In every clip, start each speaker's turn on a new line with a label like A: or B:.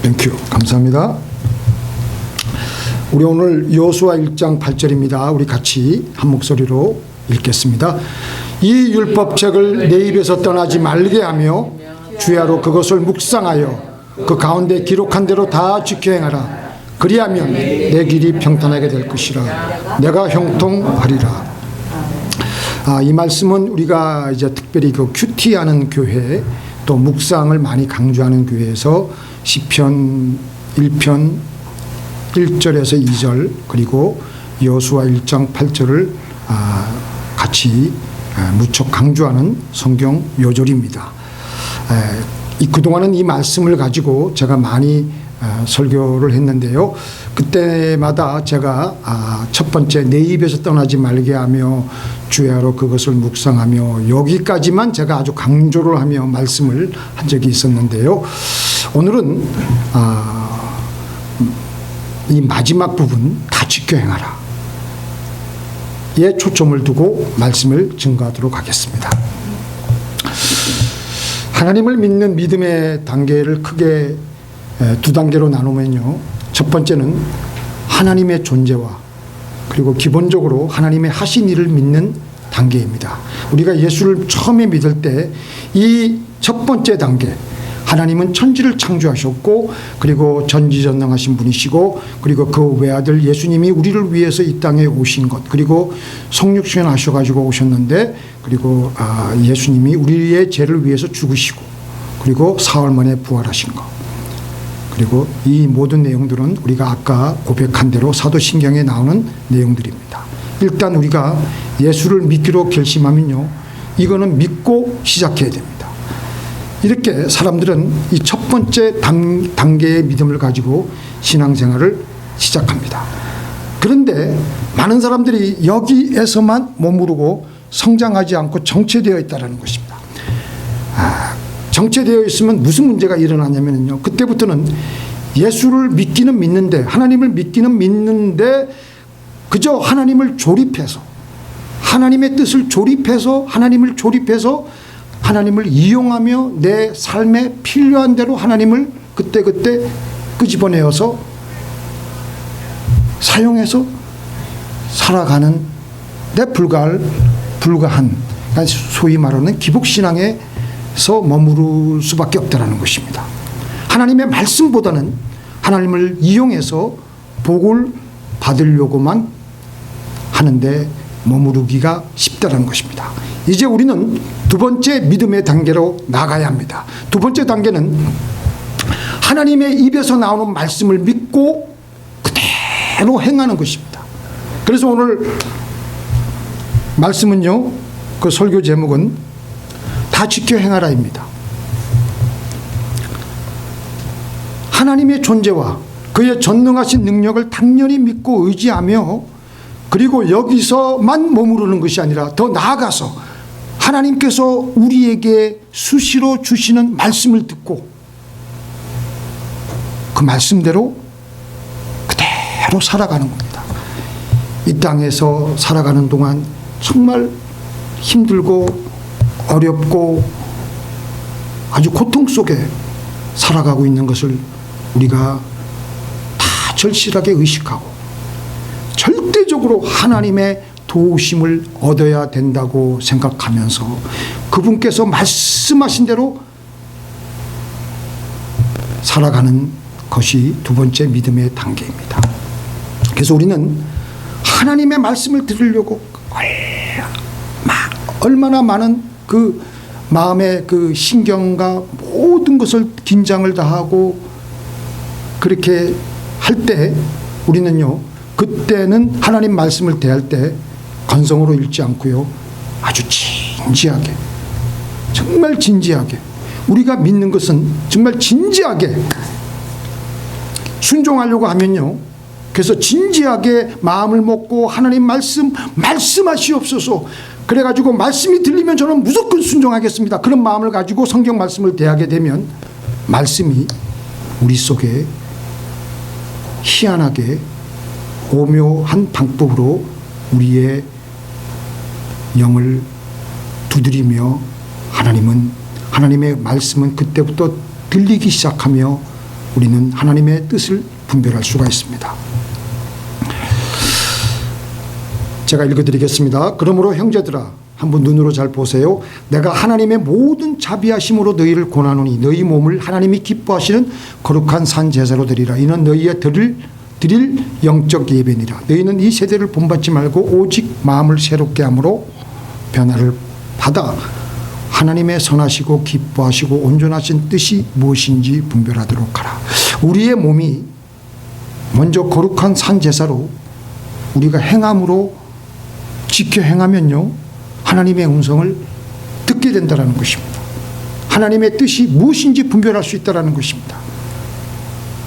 A: 땡큐. 감사합니다. 우리 오늘 여호수아 1장 8절입니다. 우리 같이 한 목소리로 읽겠습니다. 이 율법책을 내 입에서 떠나지 말게 하며 주야로 그것을 묵상하여 그 가운데 기록한 대로 다 지켜 행하라. 그리하면 내 길이 평탄하게 될 것이라. 내가 형통하리라. 이 말씀은 우리가 이제 특별히 그 큐티하는 교회, 또 묵상을 많이 강조하는 교회에서 시편 1편 1절에서 2절 그리고 여호수아 1장 8절을 같이 무척 강조하는 성경 요절입니다. 그동안은 이 말씀을 가지고 제가 많이 설교를 했는데요. 그때마다 제가 첫 번째 내 입에서 떠나지 말게 하며 주야로 그것을 묵상하며 여기까지만 제가 아주 강조를 하며 말씀을 한 적이 있었는데요. 오늘은 이 마지막 부분 다 지켜 행하라 에 초점을 두고 말씀을 증거하도록 하겠습니다. 하나님을 믿는 믿음의 단계를 크게 두 단계로 나누면요. 첫 번째는 하나님의 존재와 그리고 기본적으로 하나님의 하신 일을 믿는 단계입니다. 우리가 예수를 처음에 믿을 때 이 첫 번째 단계, 하나님은 천지를 창조하셨고 그리고 전지전능하신 분이시고 그리고 그 외아들 예수님이 우리를 위해서 이 땅에 오신 것, 그리고 성육신 하셔가지고 오셨는데 그리고 예수님이 우리의 죄를 위해서 죽으시고 그리고 사흘 만에 부활하신 것, 그리고 이 모든 내용들은 우리가 아까 고백한 대로 사도신경에 나오는 내용들입니다. 일단 우리가 예수를 믿기로 결심하면요, 이거는 믿고 시작해야 됩니다. 이렇게 사람들은 이 첫 번째 단계의 믿음을 가지고 신앙생활을 시작합니다. 그런데 많은 사람들이 여기에서만 머무르고 성장하지 않고 정체되어 있다는 것입니다. 정체되어 있으면 무슨 문제가 일어나냐면요, 그때부터는 예수를 믿기는 믿는데, 하나님을 믿기는 믿는데 그저 하나님을 조립해서, 하나님의 뜻을 조립해서, 하나님을 조립해서 하나님을 이용하며 내 삶에 필요한 대로 하나님을 그때그때 끄집어내어서 사용해서 살아가는 데 불과한 소위 말하는 기복신앙에서 머무를 수밖에 없다는 것입니다. 하나님의 말씀보다는 하나님을 이용해서 복을 받으려고만 하는데 머무르기가 쉽다는 것입니다. 이제 우리는 두 번째 믿음의 단계로 나가야 합니다. 두 번째 단계는 하나님의 입에서 나오는 말씀을 믿고 그대로 행하는 것입니다. 그래서 오늘 말씀은요, 그 설교 제목은 다 지켜 행하라입니다. 하나님의 존재와 그의 전능하신 능력을 당연히 믿고 의지하며 그리고 여기서만 머무르는 것이 아니라 더 나아가서 하나님께서 우리에게 수시로 주시는 말씀을 듣고 그 말씀대로 그대로 살아가는 겁니다. 이 땅에서 살아가는 동안 정말 힘들고 어렵고 아주 고통 속에 살아가고 있는 것을 우리가 다 절실하게 의식하고 절대적으로 하나님의 도우심을 얻어야 된다고 생각하면서 그분께서 말씀하신 대로 살아가는 것이 두 번째 믿음의 단계입니다. 그래서 우리는 하나님의 말씀을 들으려고 얼마나 많은 그 마음의 그 신경과 모든 것을 긴장을 다하고 그렇게 할 때 우리는요, 그때는 하나님 말씀을 대할 때 건성으로 읽지 않고요, 아주 진지하게, 정말 진지하게, 우리가 믿는 것은 정말 진지하게 순종하려고 하면요, 그래서 진지하게 마음을 먹고 하나님 말씀하시옵소서, 그래가지고 말씀이 들리면 저는 무조건 순종하겠습니다, 그런 마음을 가지고 성경 말씀을 대하게 되면 말씀이 우리 속에 희한하게 오묘한 방법으로 우리의 영을 두드리며 하나님의 말씀은 그때부터 들리기 시작하며 우리는 하나님의 뜻을 분별할 수가 있습니다. 제가 읽어드리겠습니다. 그러므로 형제들아, 한번 눈으로 잘 보세요. 내가 하나님의 모든 자비하심으로 너희를 권하노니 너희 몸을 하나님이 기뻐하시는 거룩한 산 제사로 드리라. 이는 너희의 드릴 영적 예배니라. 너희는 이 세대를 본받지 말고 오직 마음을 새롭게 함으로 변화를 받아 하나님의 선하시고 기뻐하시고 온전하신 뜻이 무엇인지 분별하도록 하라. 우리의 몸이 먼저 거룩한 산 제사로 우리가 행함으로 지켜 행하면요, 하나님의 음성을 듣게 된다는 것입니다. 하나님의 뜻이 무엇인지 분별할 수 있다는 것입니다.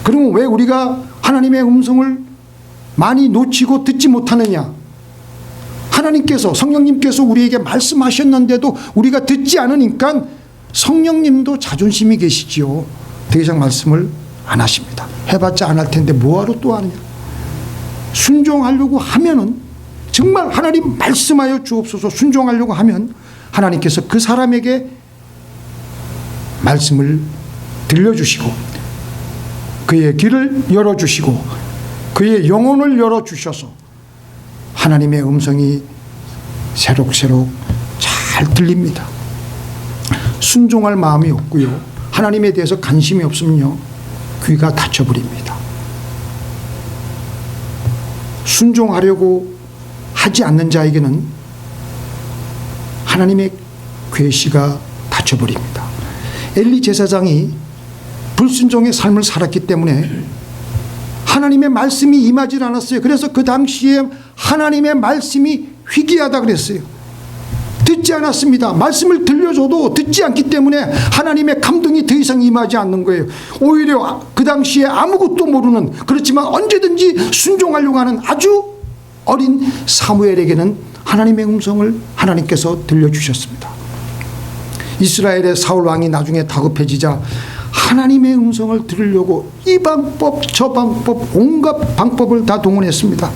A: 그러면 왜 우리가 하나님의 음성을 많이 놓치고 듣지 못하느냐? 하나님께서, 성령님께서 우리에게 말씀하셨는데도 우리가 듣지 않으니까 성령님도 자존심이 계시지요. 더 이상 말씀을 안 하십니다. 해봤자 안 할 텐데 뭐하러 또 하느냐? 순종하려고 하면은, 정말 하나님 말씀하여 주옵소서 순종하려고 하면 하나님께서 그 사람에게 말씀을 들려주시고 그의 길을 열어주시고 그의 영혼을 열어주셔서 하나님의 음성이 새록새록 잘 들립니다. 순종할 마음이 없고요, 하나님에 대해서 관심이 없으면요, 귀가 닫혀버립니다. 순종하려고 하지 않는 자에게는 하나님의 계시가 닫혀버립니다. 엘리 제사장이 불순종의 삶을 살았기 때문에 하나님의 말씀이 임하지 않았어요. 그래서 그 당시에 하나님의 말씀이 희귀하다 그랬어요. 듣지 않았습니다. 말씀을 들려줘도 듣지 않기 때문에 하나님의 감동이 더 이상 임하지 않는 거예요. 오히려 그 당시에 아무것도 모르는, 그렇지만 언제든지 순종하려고 하는 아주 어린 사무엘에게는 하나님의 음성을 하나님께서 들려주셨습니다. 이스라엘의 사울 왕이 나중에 다급해지자 하나님의 음성을 들으려고 이 방법 저 방법 온갖 방법을 다 동원했습니다.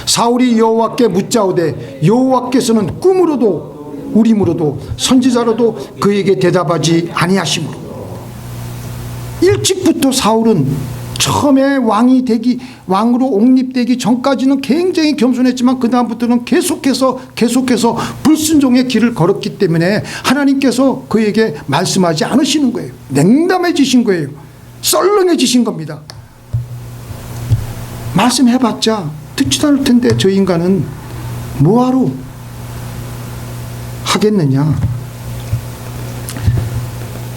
A: 사울이 여호와께 묻자오되 여호와께서는 꿈으로도 우림으로도 선지자로도 그에게 대답하지 아니하시므로. 일찍부터 사울은 처음에 왕으로 옹립되기 전까지는 굉장히 겸손했지만 그 다음부터는 계속해서 불순종의 길을 걸었기 때문에 하나님께서 그에게 말씀하지 않으시는 거예요. 냉담해지신 거예요. 썰렁해지신 겁니다. 말씀해봤자 듣지도 않을 텐데 저 인간은 뭐하러 하겠느냐.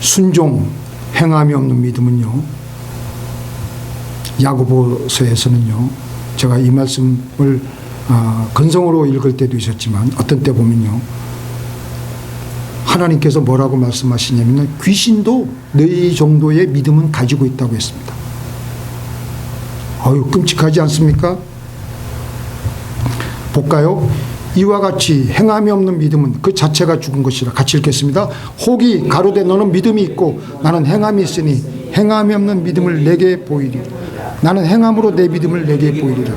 A: 순종, 행함이 없는 믿음은요, 야고보서에서는요, 제가 이 말씀을 근성으로 읽을 때도 있었지만 어떤 때 보면요, 하나님께서 뭐라고 말씀하시냐면 귀신도 너희 정도의 믿음은 가지고 있다고 했습니다. 아유, 끔찍하지 않습니까? 볼까요? 이와 같이 행함이 없는 믿음은 그 자체가 죽은 것이라. 같이 읽겠습니다. 혹이 가로되 너는 믿음이 있고 나는 행함이 있으니 행함이 없는 믿음을 내게 보이리. 나는 행함으로 내 믿음을 내게 보이리라.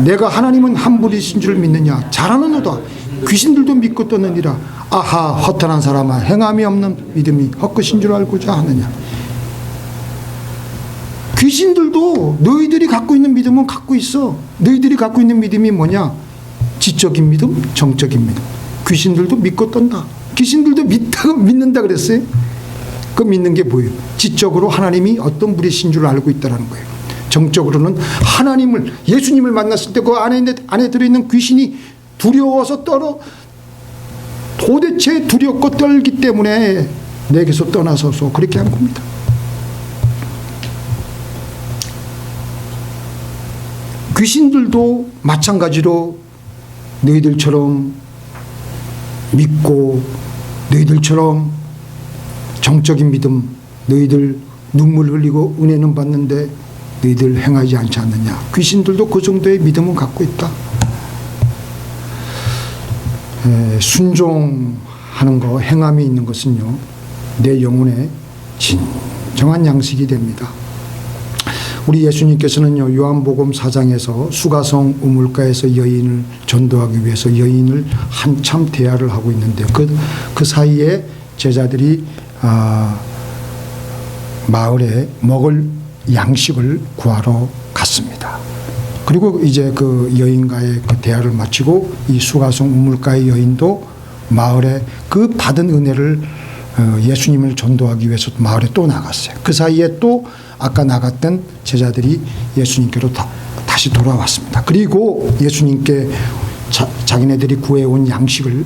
A: 내가 하나님은 한 분이신 줄 믿느냐? 잘하는도다. 귀신들도 믿고 떠느니라. 아하, 허탄한 사람아, 행함이 없는 믿음이 헛것인 줄 알고자 하느냐? 귀신들도 너희들이 갖고 있는 믿음은 갖고 있어. 너희들이 갖고 있는 믿음이 뭐냐? 지적인 믿음, 정적인 믿음. 귀신들도 믿고 떤다. 귀신들도 믿는다 그랬어요. 그 믿는 게 뭐예요? 지적으로 하나님이 어떤 분이신 줄 알고 있다는 거예요. 정적으로는 하나님을, 예수님을 만났을 때 그 안에 들어있는 귀신이 두려워서 도대체 두렵고 떨기 때문에 내게서 떠나서서 그렇게 한 겁니다. 귀신들도 마찬가지로 너희들처럼 믿고 너희들처럼 정적인 믿음, 너희들 눈물 흘리고 은혜는 받는데 너희들 행하지 않지 않느냐. 귀신들도 그 정도의 믿음은 갖고 있다. 순종하는 거, 행함이 있는 것은요, 내 영혼의 진정한 양식이 됩니다. 우리 예수님께서는요, 요한복음 4장에서 수가성 우물가에서 여인을 전도하기 위해서 여인을 한참 대화를 하고 있는데 그 사이에 제자들이 마을에 먹을 양식을 구하러 갔습니다. 그리고 이제 그 여인과의 그 대화를 마치고 이 수가성 우물가의 여인도 마을에 그 받은 은혜를 예수님을 전도하기 위해서 마을에 또 나갔어요. 그 사이에 또 아까 나갔던 제자들이 예수님께로 다시 돌아왔습니다. 그리고 예수님께 자기네들이 구해온 양식을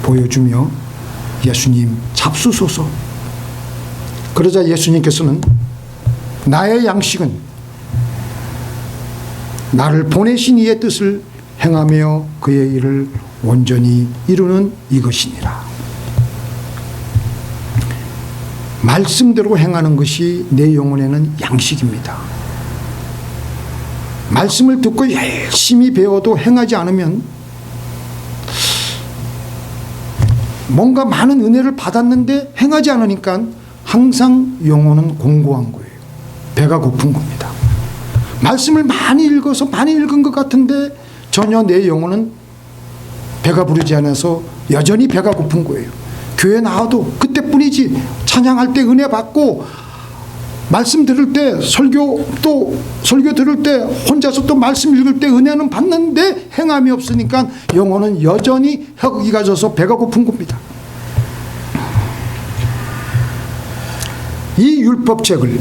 A: 보여주며 예수님 잡수소서. 그러자 예수님께서는 나의 양식은 나를 보내신 이의 뜻을 행하며 그의 일을 온전히 이루는 이것이니라. 말씀대로 행하는 것이 내 영혼에는 양식입니다. 말씀을 듣고 열심히 배워도 행하지 않으면 뭔가 많은 은혜를 받았는데 행하지 않으니까 항상 영혼은 공고한 거예요. 배가 고픈 겁니다. 말씀을 많이 읽어서 많이 읽은 것 같은데 전혀 내 영혼은 배가 부르지 않아서 여전히 배가 고픈 거예요. 교회 나와도 그때뿐이지. 찬양할 때 은혜 받고 말씀 들을 때 설교 들을 때 혼자서 또 말씀 읽을 때 은혜는 받는데 행함이 없으니까 영혼은 여전히 혀기가 져서 배가 고픈 겁니다. 이 율법책을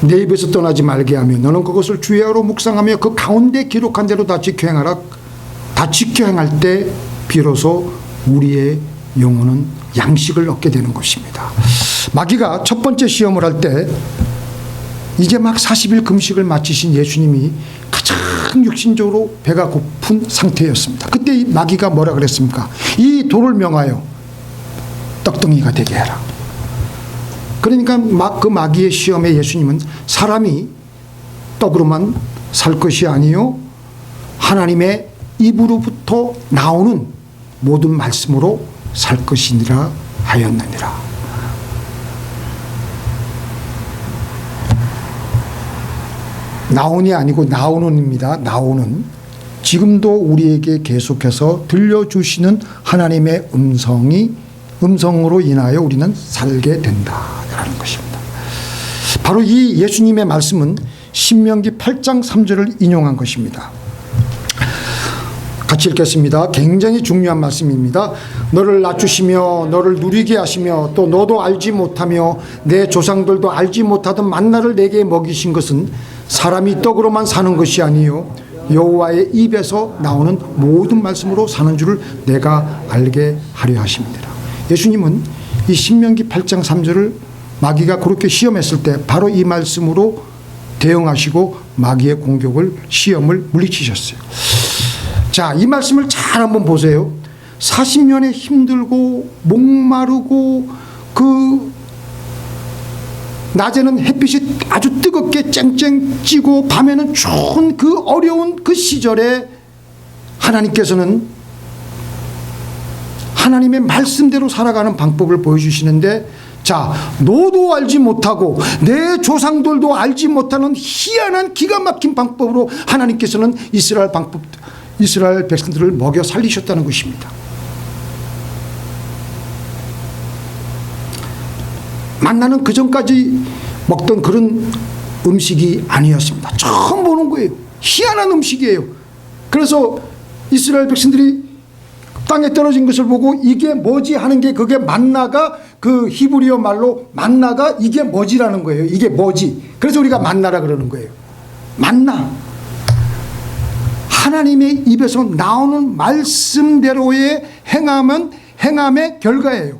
A: 내 입에서 떠나지 말게 하며 너는 그것을 주야로 묵상하며 그 가운데 기록한 대로 다 지켜 행하라. 다 지켜 행할 때 비로소 우리의 영혼은 양식을 얻게 되는 것입니다. 마귀가 첫 번째 시험을 할 때 이제 막 40일 금식을 마치신 예수님이 가장 육신적으로 배가 고픈 상태였습니다. 그때 마귀가 뭐라 그랬습니까? 이 돌을 명하여 떡덩이가 되게 해라. 그러니까 그 마귀의 시험에 예수님은 사람이 떡으로만 살 것이 아니요 하나님의 입으로부터 나오는 모든 말씀으로 살 것이니라 하였느니라. 나온이 아니고 나오는입니다. 나오는. 지금도 우리에게 계속해서 들려주시는 하나님의 음성으로 인하여 우리는 살게 된다라는 것입니다. 바로 이 예수님의 말씀은 신명기 8장 3절을 인용한 것입니다. 같이 읽겠습니다. 굉장히 중요한 말씀입니다. 너를 낮추시며 너를 누리게 하시며 또 너도 알지 못하며 내 조상들도 알지 못하던 만나를 내게 먹이신 것은 사람이 떡으로만 사는 것이 아니요 여호와의 입에서 나오는 모든 말씀으로 사는 줄을 내가 알게 하려 하십니다. 예수님은 이 신명기 8장 3절을 마귀가 그렇게 시험했을 때 바로 이 말씀으로 대응하시고 마귀의 공격을 시험을 물리치셨어요. 자, 이 말씀을 잘 한번 보세요. 40년에 힘들고 목마르고 그 낮에는 햇빛이 아주 뜨겁게 쨍쨍 찌고 밤에는 추운 그 어려운 그 시절에 하나님께서는 하나님의 말씀대로 살아가는 방법을 보여주시는데, 자, 너도 알지 못하고 내 조상들도 알지 못하는 희한한 기가 막힌 방법으로 하나님께서는 이스라엘 백성들을 먹여 살리셨다는 것입니다. 만나는 그 전까지 먹던 그런 음식이 아니었습니다. 처음 보는 거예요. 희한한 음식이에요. 그래서 이스라엘 백성들이 땅에 떨어진 것을 보고 이게 뭐지 하는 게, 그게 만나가 그 히브리어 말로 만나가 이게 뭐지라는 거예요. 이게 뭐지. 그래서 우리가 만나라 그러는 거예요. 만나. 하나님의 입에서 나오는 말씀대로의 행함의 결과예요.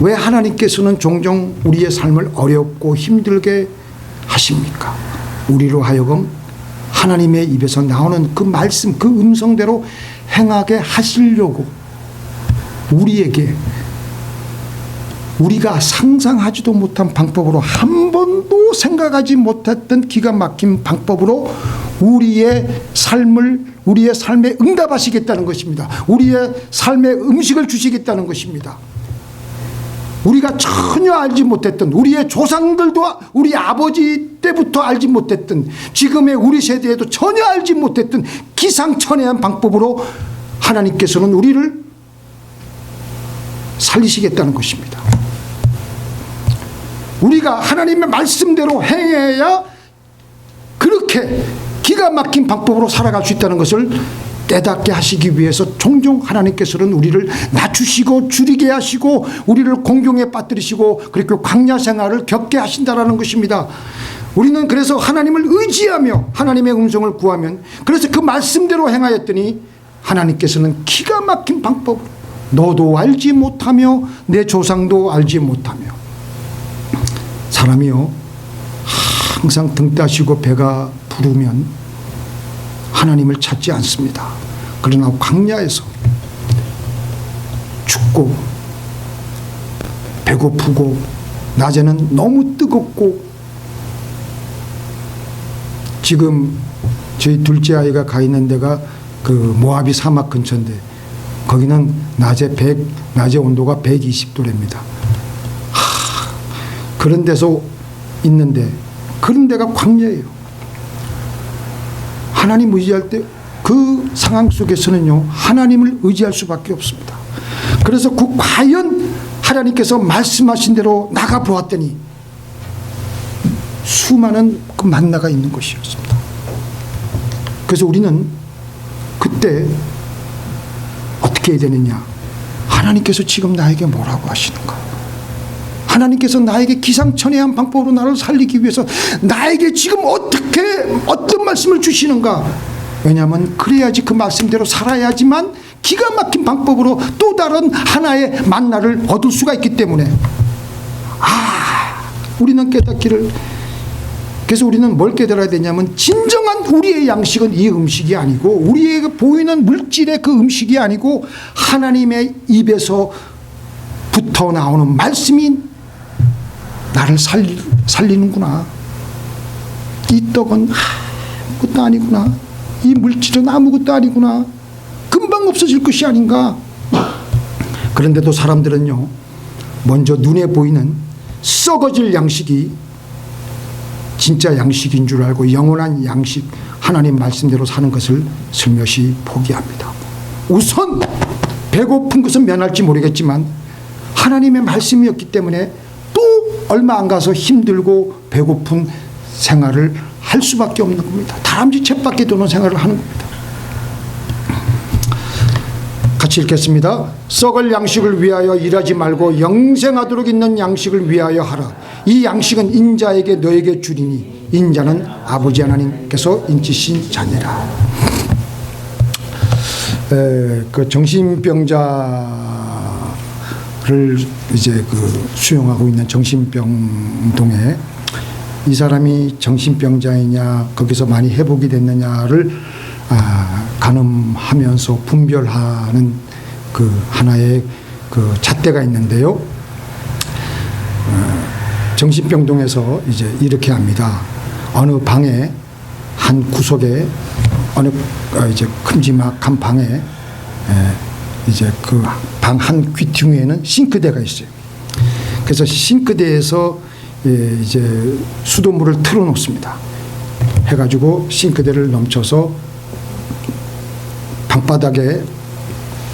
A: 왜 하나님께서는 종종 우리의 삶을 어렵고 힘들게 하십니까? 우리로 하여금 하나님의 입에서 나오는 그 말씀, 그 음성대로 행하게 하시려고 우리에게 우리가 상상하지도 못한 방법으로, 한 번도 생각하지 못했던 기가 막힌 방법으로 우리의 삶에 응답하시겠다는 것입니다. 우리의 삶의 음식을 주시겠다는 것입니다. 우리가 전혀 알지 못했던, 우리의 조상들도 우리 아버지 때부터 알지 못했던, 지금의 우리 세대에도 전혀 알지 못했던 기상천외한 방법으로 하나님께서는 우리를 살리시겠다는 것입니다. 우리가 하나님의 말씀대로 행해야 그렇게 기가 막힌 방법으로 살아갈 수 있다는 것을 깨닫게 하시기 위해서 종종 하나님께서는 우리를 낮추시고 줄이게 하시고 우리를 공경에 빠뜨리시고 그리고 광야 생활을 겪게 하신다라는 것입니다. 우리는 그래서 하나님을 의지하며 하나님의 음성을 구하면, 그래서 그 말씀대로 행하였더니 하나님께서는 기가 막힌 방법으로 너도 알지 못하며 내 조상도 알지 못하며. 사람이요 항상 등 따시고 배가 부르면 하나님을 찾지 않습니다. 그러나 광야에서 춥고 배고프고 낮에는 너무 뜨겁고, 지금 저희 둘째 아이가 가 있는 데가 그 모아비 사막 근처인데 거기는 낮에 온도가 120도랍니다. 그런 데서 있는데, 그런 데가 광야예요. 하나님 의지할 때 그 상황 속에서는요 하나님을 의지할 수밖에 없습니다. 그래서 과연 하나님께서 말씀하신 대로 나가 보았더니 수많은 그 만나가 있는 것이었습니다. 그래서 우리는 그때 어떻게 해야 되느냐, 하나님께서 지금 나에게 뭐라고 하시는가, 하나님께서 나에게 기상천외한 방법으로 나를 살리기 위해서 나에게 지금 어떤 말씀을 주시는가. 왜냐하면 그래야지 그 말씀대로 살아야지만 기가 막힌 방법으로 또 다른 하나의 만나를 얻을 수가 있기 때문에 우리는 깨닫기를, 그래서 우리는 뭘 깨달아야 되냐면 진정한 우리의 양식은 이 음식이 아니고 우리에게 보이는 물질의 그 음식이 아니고 하나님의 입에서 붙어 나오는 말씀이 나를 살리는구나. 이 떡은 아무것도 아니구나. 이 물질은 아무것도 아니구나. 금방 없어질 것이 아닌가. 그런데도 사람들은요 먼저 눈에 보이는 썩어질 양식이 진짜 양식인 줄 알고 영원한 양식, 하나님 말씀대로 사는 것을 슬며시 포기합니다. 우선 배고픈 것은 면할지 모르겠지만 하나님의 말씀이었기 때문에 또 얼마 안 가서 힘들고 배고픈 생활을 할 수밖에 없는 겁니다. 다람쥐 쳇바퀴 도는 생활을 하는 겁니다. 같이 읽겠습니다. 썩을 양식을 위하여 일하지 말고 영생하도록 있는 양식을 위하여 하라. 이 양식은 인자에게 너에게 주리니 인자는 아버지 하나님께서 인치신 자니라. 그 정신병자를 이제 그 수용하고 있는 정신병동에 이 사람이 정신병자이냐 거기서 많이 회복이 됐느냐를 가늠하면서 분별하는 그 하나의 그 잣대가 있는데요. 정신병동에서 이제 이렇게 합니다. 어느 방에 한 구석에 어느 이제 큼지막한 방에 이제 그 방 한 귀퉁이에는 싱크대가 있어요. 그래서 싱크대에서 이제 수돗물을 틀어놓습니다. 해가지고 싱크대를 넘쳐서 방바닥에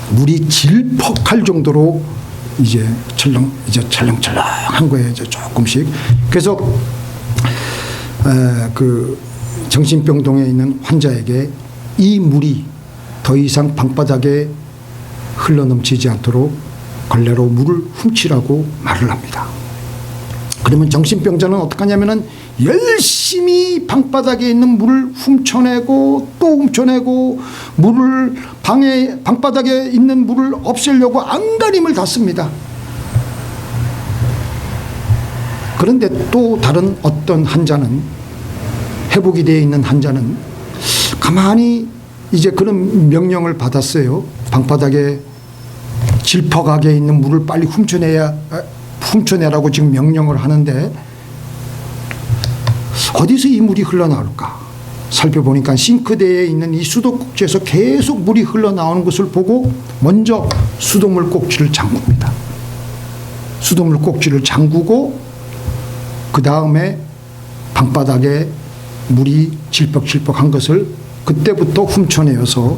A: 물이 질퍽할 정도로 이제 철렁철렁한 거예요. 이제 조금씩. 그래서 그 정신병동에 있는 환자에게 이 물이 더 이상 방바닥에 흘러넘치지 않도록 걸레로 물을 훔치라고 말을 합니다. 그러면 정신병자는 어떻게 하냐면은 열심히 방바닥에 있는 물을 훔쳐내고 또 훔쳐내고 물을 방바닥에 있는 물을 없애려고 안간힘을 다 씁니다. 그런데 또 다른 어떤 환자는, 회복이 되어 있는 환자는 가만히 이제 그런 명령을 받았어요. 방바닥에 질퍽하게 있는 물을 빨리 훔쳐내라고 지금 명령을 하는데 어디서 이 물이 흘러나올까 살펴보니까 싱크대에 있는 이 수도꼭지에서 계속 물이 흘러나오는 것을 보고 먼저 수돗물 꼭지를 잠굽니다. 수돗물 꼭지를 잠그고 그 다음에 방바닥에 물이 질퍽질퍽한 것을 그때부터 훔쳐내어서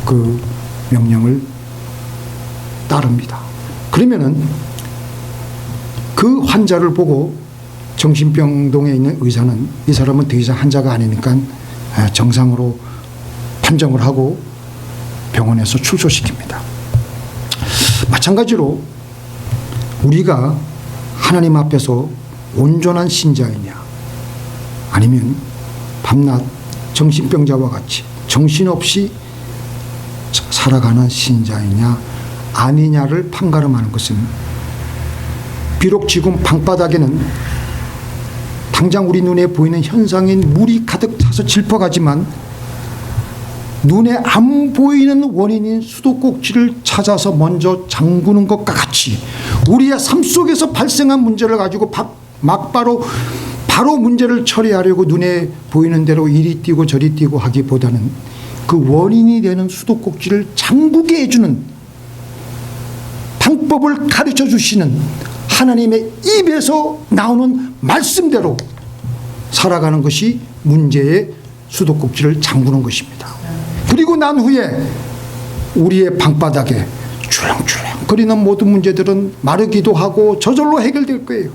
A: 그 명령을 따릅니다. 그러면은 그 환자를 보고 정신병동에 있는 의사는 이 사람은 더 이상 환자가 아니니까 정상으로 판정을 하고 병원에서 출소시킵니다. 마찬가지로 우리가 하나님 앞에서 온전한 신자이냐, 아니면 밤낮 정신병자와 같이 정신없이 살아가는 신자이냐 아니냐를 판가름하는 것은, 비록 지금 방바닥에는 당장 우리 눈에 보이는 현상인 물이 가득 차서 질퍽하지만 눈에 안 보이는 원인인 수도꼭지를 찾아서 먼저 잠그는 것과 같이 우리의 삶 속에서 발생한 문제를 가지고 막바로 문제를 처리하려고 눈에 보이는 대로 이리 뛰고 저리 뛰고 하기보다는 그 원인이 되는 수도꼭지를 잠그게 해주는 방법을 가르쳐 주시는 하나님의 입에서 나오는 말씀대로 살아가는 것이 문제의 수도꼭지를 잠그는 것입니다. 그리고 난 후에 우리의 방바닥에 출렁출렁 거리는 모든 문제들은 마르기도 하고 저절로 해결될 거예요.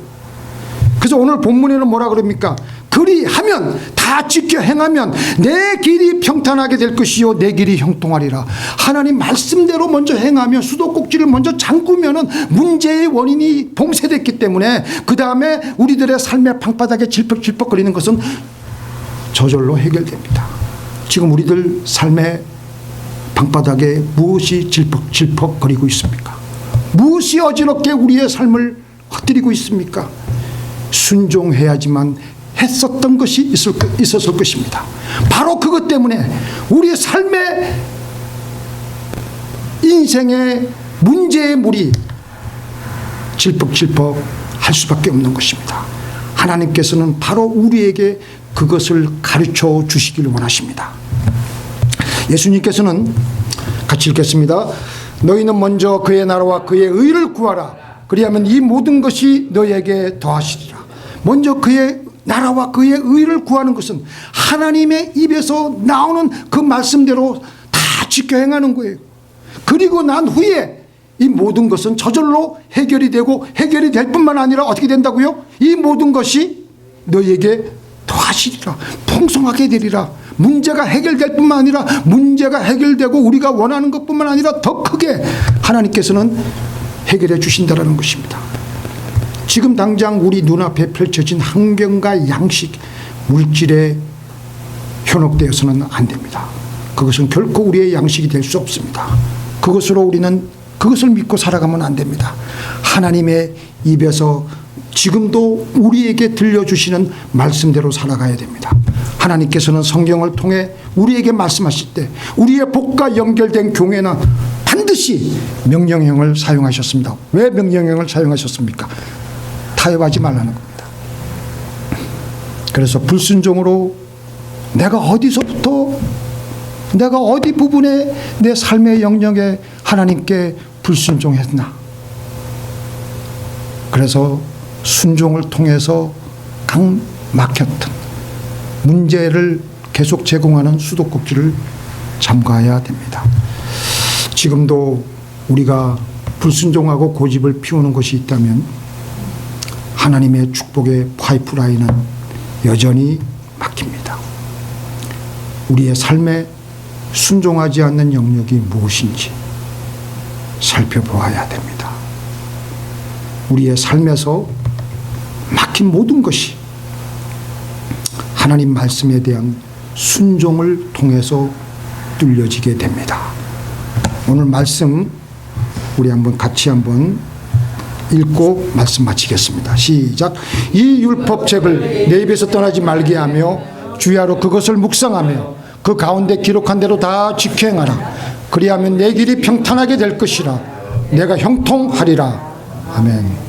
A: 그래서 오늘 본문에는 뭐라 그럽니까? 그리하면, 다 지켜 행하면 내 길이 평탄하게 될 것이요 내 길이 형통하리라. 하나님 말씀대로 먼저 행하면, 수도꼭지를 먼저 잠그면은 문제의 원인이 봉쇄됐기 때문에 그 다음에 우리들의 삶의 방바닥에 질퍽질퍽거리는 것은 저절로 해결됩니다. 지금 우리들 삶의 방바닥에 무엇이 질퍽질퍽거리고 있습니까? 무엇이 어지럽게 우리의 삶을 헛들이고 있습니까? 순종해야지만 했었던 것이 있었을 것입니다. 바로 그것 때문에 우리의 삶의 인생의 문제의 물이 질퍽질퍽 할 수밖에 없는 것입니다. 하나님께서는 바로 우리에게 그것을 가르쳐 주시기를 원하십니다. 예수님께서는 같이 읽겠습니다. 너희는 먼저 그의 나라와 그의 의를 구하라. 그리하면 이 모든 것이 너희에게 더하시리라. 먼저 그의 나라와 그의 의를 구하는 것은 하나님의 입에서 나오는 그 말씀대로 다 지켜 행하는 거예요. 그리고 난 후에 이 모든 것은 저절로 해결이 되고, 해결이 될 뿐만 아니라 어떻게 된다고요? 이 모든 것이 너희에게 더하시리라. 풍성하게 되리라. 문제가 해결될 뿐만 아니라 문제가 해결되고 우리가 원하는 것뿐만 아니라 더 크게 하나님께서는 해결해 주신다라는 것입니다. 지금 당장 우리 눈앞에 펼쳐진 환경과 양식, 물질에 현혹되어서는 안 됩니다. 그것은 결코 우리의 양식이 될 수 없습니다. 그것으로 우리는 그것을 믿고 살아가면 안 됩니다. 하나님의 입에서 지금도 우리에게 들려주시는 말씀대로 살아가야 됩니다. 하나님께서는 성경을 통해 우리에게 말씀하실 때 우리의 복과 연결된 교회는 반드시 명령형을 사용하셨습니다. 왜 명령형을 사용하셨습니까? 타협하지 말라는 겁니다. 그래서 불순종으로 내가 어디서부터, 내가 어디 부분에 내 삶의 영역에 하나님께 불순종했나? 그래서 순종을 통해서 강 막혔던 문제를 계속 제공하는 수도꼭지를 잠가야 됩니다. 지금도 우리가 불순종하고 고집을 피우는 것이 있다면 하나님의 축복의 파이프라인은 여전히 막힙니다. 우리의 삶에 순종하지 않는 영역이 무엇인지 살펴보아야 됩니다. 우리의 삶에서 막힌 모든 것이 하나님 말씀에 대한 순종을 통해서 뚫려지게 됩니다. 오늘 말씀 우리 같이 한번 읽고 말씀 마치겠습니다. 시작. 이 율법책을 내 입에서 떠나지 말게 하며 주야로 그것을 묵상하며 그 가운데 기록한 대로 다 지켜 행하라. 그리하면 내 길이 평탄하게 될 것이라. 내가 형통하리라. 아멘.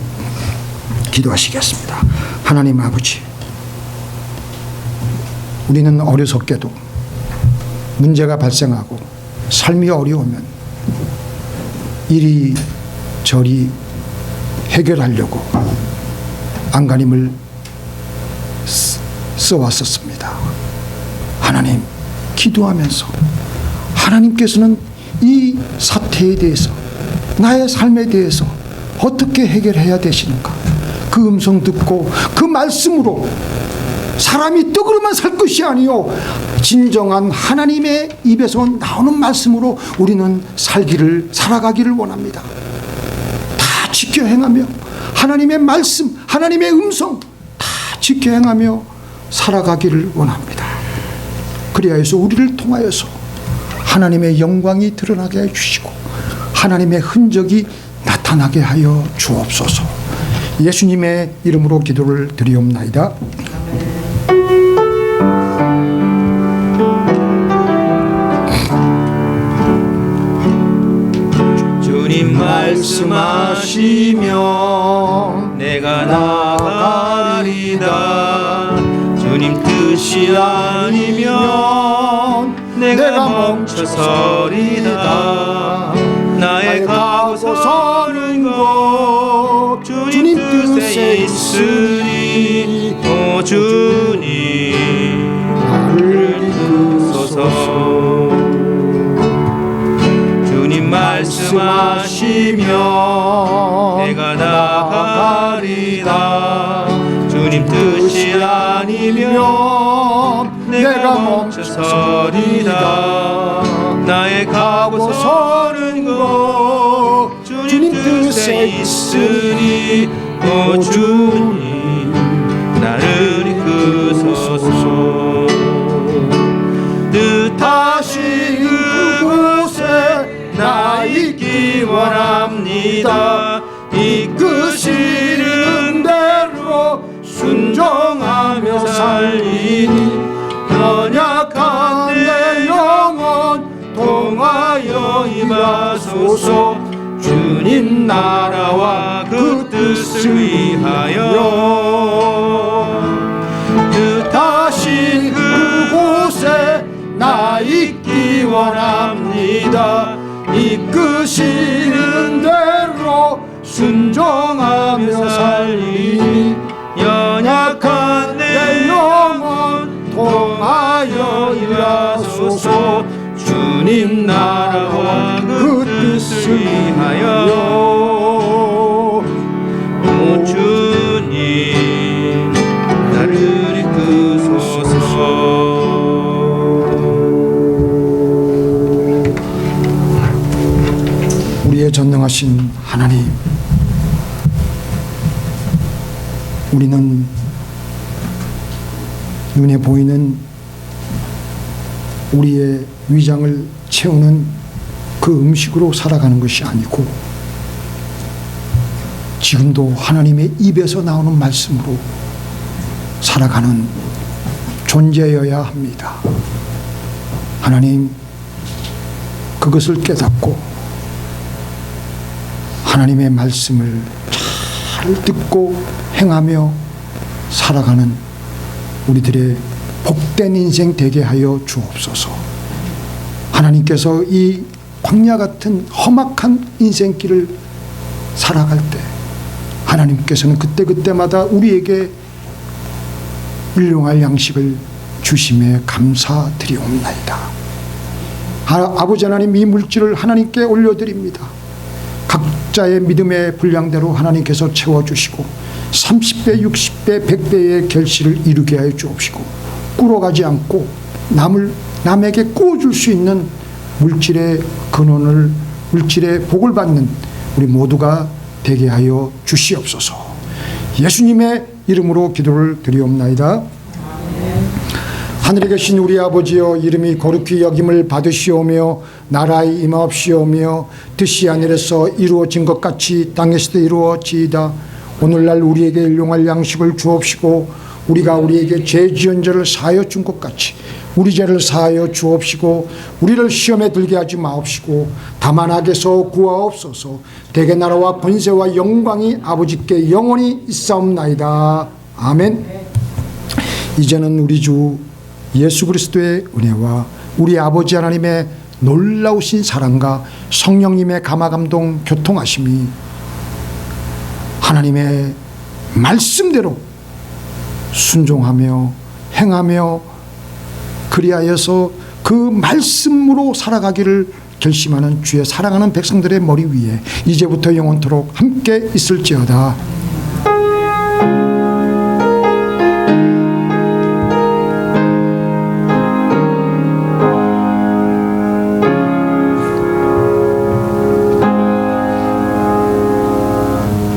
A: 기도하시겠습니다. 하나님 아버지, 우리는 어리석게도 문제가 발생하고 삶이 어려우면 이리 저리 해결하려고 안간힘을 써왔었습니다. 하나님, 기도하면서 하나님께서는 이 사태에 대해서, 나의 삶에 대해서 어떻게 해결해야 되시는가, 그 음성 듣고 그 말씀으로 사람이 떡으로만 살 것이 아니요 진정한 하나님의 입에서 나오는 말씀으로 우리는 살아가기를 원합니다. 다 지켜 행하며 하나님의 말씀, 하나님의 음성 다 지켜 행하며 살아가기를 원합니다. 그리하여서 우리를 통하여서 하나님의 영광이 드러나게 해주시고 하나님의 흔적이 나타나게 하여 주옵소서. 예수님의 이름으로 기도를 드리옵나이다.
B: 주님 말씀하시면 내가 나가리다. 주님 뜻이 아니면 내가 멈춰서리다. 나의 가고 서는 곳 주님 뜻에 있으니 오 주님 나를 이끄소서. 주님 말씀하시면 내가 나가리다. 주님 뜻이 아니면 내가 멈춰서리다. 나의 가고 서는 곳 주님 뜻에 있으니 오 주님 나를 이끄소서. 뜻하신 그곳에 나 있기 원합니다. 이끄시는 대로 순종하며 살리니 연약한 내 영혼 통하여 임하소서. 주님 나라와 그 뜻을 위하여 뜻하신 그곳에 나 있기 원합니다. 이끄시는 대로 순종하며 살리니 연약한 내 영혼 통하여 일하소서. 주님 나라와 그 뜻을 위하여 오 주님 나를 이끄소서.
A: 우리의 전능하신 하나님, 우리는 눈에 보이는 우리의 위장을 채우는 그 음식으로 살아가는 것이 아니고 지금도 하나님의 입에서 나오는 말씀으로 살아가는 존재여야 합니다. 하나님, 그것을 깨닫고 하나님의 말씀을 잘 듣고 행하며 살아가는 우리들의 복된 인생 되게 하여 주옵소서. 하나님께서 이 광야 같은 험악한 인생길을 살아갈 때 하나님께서는 그때그때마다 우리에게 일용할 양식을 주심에 감사드리옵나이다. 아버지 하나님, 이 물질을 하나님께 올려드립니다. 각자의 믿음의 분량대로 하나님께서 채워주시고 30배, 60배, 100배의 결실을 이루게 하여 주옵시고 꿇어가지 않고 남에게 꾸어줄 수 있는 물질의 근원을, 물질의 복을 받는 우리 모두가 되게 하여 주시옵소서. 예수님의 이름으로 기도를 드리옵나이다. 하늘에 계신 우리 아버지여, 이름이 거룩히 여김을 받으시오며 나라에 임하옵시오며 뜻이 하늘에서 이루어진 것 같이 땅에서도 이루어지이다. 오늘날 우리에게 일용할 양식을 주옵시고 우리가 우리에게 죄 지은 자를 사하여 준 것 같이 우리 죄를 사하여 주옵시고 우리를 시험에 들게 하지 마옵시고 다만 악에서 구하옵소서. 대개 나라와 권세와 영광이 아버지께 영원히 있사옵나이다. 아멘. 이제는 우리 주 예수 그리스도의 은혜와 우리 아버지 하나님의 놀라우신 사랑과 성령님의 감화감동 교통하심이 하나님의 말씀대로 순종하며 행하며 그리하여서 그 말씀으로 살아가기를 결심하는 주의 사랑하는 백성들의 머리 위에 이제부터 영원토록 함께 있을지어다.